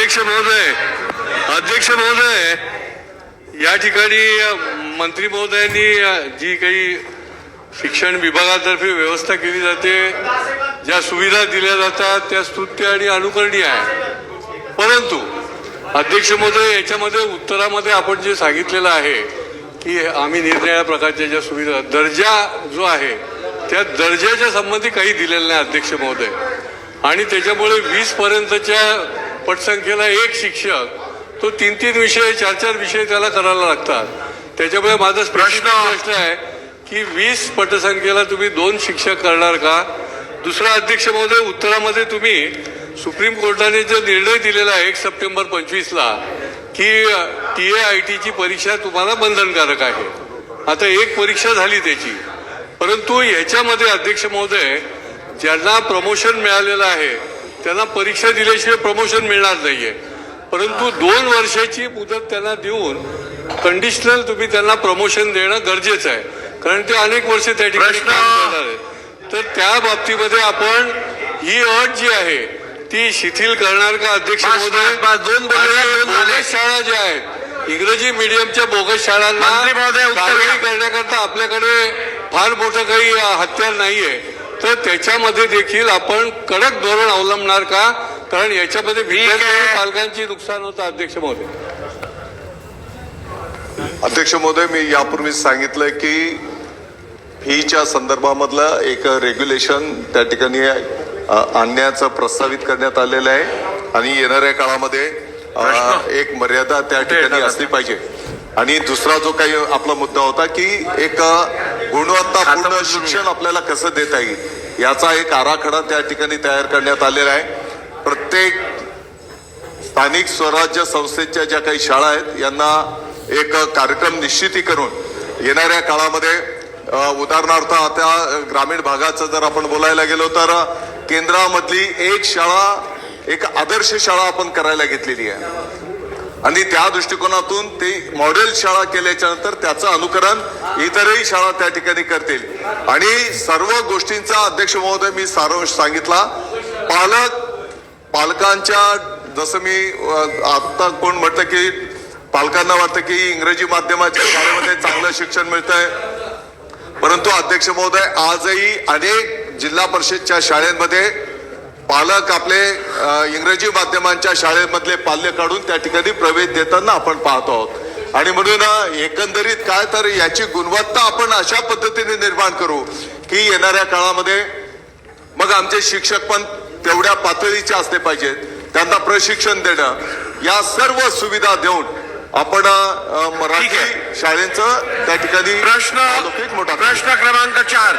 अध्यक्ष महोदय, या ठिकाणी मंत्री महोदयांनी जी काही शिक्षण विभागातर्फे व्यवस्था केली जाते, ज्या सुविधा दिल्या जातात त्या स्तुत्य आणि अनुकरणीय आहे. परंतु अध्यक्ष महोदय, याच्यामध्ये उत्तरामध्ये आपण जे सांगितलेलं आहे की आम्ही निरनिराळ्या प्रकारच्या ज्या सुविधा दर्जा जो आहे त्या दर्जाच्या संबंधी काही दिलेलं नाही अध्यक्ष महोदय. आणि त्याच्यामुळे 20 पर्यंतच्या पटसंख्येला एक शिक्षक, तो 3-3 विषय 4-4 विषय त्याला करायला लागतात. त्याच्यामुळे माझा प्रश्न आहे की 20 पटसंख्येला तुम्ही 2 शिक्षक करणार का? दुसरा अध्यक्ष महोदय, उत्तरामध्ये तुम्ही सुप्रीम कोर्टाने जो निर्णय दिलेला आहे 1 सप्टेंबर 25ला की TAIT परीक्षा तुम्हाला बंधनकारक आहे. आता एक परीक्षा झाली त्याची, परंतु याच्यामध्ये अध्यक्ष महोदय ज्यांना प्रमोशन मिळालेलं आहे त्यांना परीक्षा दिल्याशिवाय प्रमोशन मिळणार नाहीये. परंतु 2 वर्षाची मुदत त्यांना देऊन कंडिशनल तुम्ही त्यांना प्रमोशन देणं गरजेचं आहे, कारण ते अनेक वर्ष त्या ठिकाणी काम करणार आहे. तर त्या बाबतीमध्ये आपण ही अट जी आहे ती शिथिल करणार का अध्यक्ष महोदय? बोगस शाळा ज्या आहेत, इंग्रजी मीडियमच्या बोगस शाळांना कारवाई करण्याकरता आपल्याकडे फार मोठं काही हत्यार नाहीये, तर त्याच्यामध्ये देखील आपण कडक धोरण अवलंबणार का? कारण याच्यामध्ये विद्यार्थी पालकांची नुकसान होतं. अध्यक्ष महोदय, मी यापूर्वीच सांगितलं की फीच्या संदर्भामधलं एक रेग्युलेशन त्या ठिकाणी आणण्याचं प्रस्तावित करण्यात आलेलं आहे आणि येणाऱ्या काळामध्ये एक मर्यादा त्या ठिकाणी असली पाहिजे. आणि दुसरा जो काही आपला मुद्दा होता की एक गुणवत्तापूर्ण शिक्षण आपल्याला कसं देता येईल याचा एक आराखडा त्या ठिकाणी तयार करण्यात आलेला आहे. प्रत्येक स्थानिक स्वराज्य संस्थेच्या ज्या काही शाळा आहेत यांना एक कार्यक्रम निश्चिती करून येणाऱ्या काळामध्ये उदाहरणार्थ आता ग्रामीण भागाचं जर आपण बोलायला गेलो तर केंद्रामधली एक शाळा एक आदर्श शाळा आपण करायला घेतलेली आहे आणि त्या दृष्टिकोनातून ते मॉडेल शाळा केल्याच्या नंतर त्याचं अनुकरण इतरही शाळा त्या ठिकाणी करतील. आणि सर्व गोष्टींचा अध्यक्ष महोदय मी सारांश सांगितला. पालकांच्या जसं मी आता कोण म्हटलं की पालकांना वाटतं की इंग्रजी माध्यमाच्या शाळेमध्ये चांगलं शिक्षण मिळतंय, परंतु अध्यक्ष महोदय आजही अनेक जिल्हा परिषदच्या शाळेमध्ये पालक आपले इंग्रजी माध्यमांच्या शाळेमधले पाल्य काढून त्या ठिकाणी प्रवेश देताना आपण पाहतो आहोत. आणि म्हणून एकंदरीत काय तर याची गुणवत्ता आपण अशा पद्धतीने निर्माण करू की येणाऱ्या काळामध्ये मग आमचे शिक्षक पण तेवढ्या पातळीचे असले पाहिजेत, त्यांना प्रशिक्षण देणं, या सर्व सुविधा देऊन आपण मराठी शाळेचं त्या ठिकाणी प्रश्न क्रमांक 4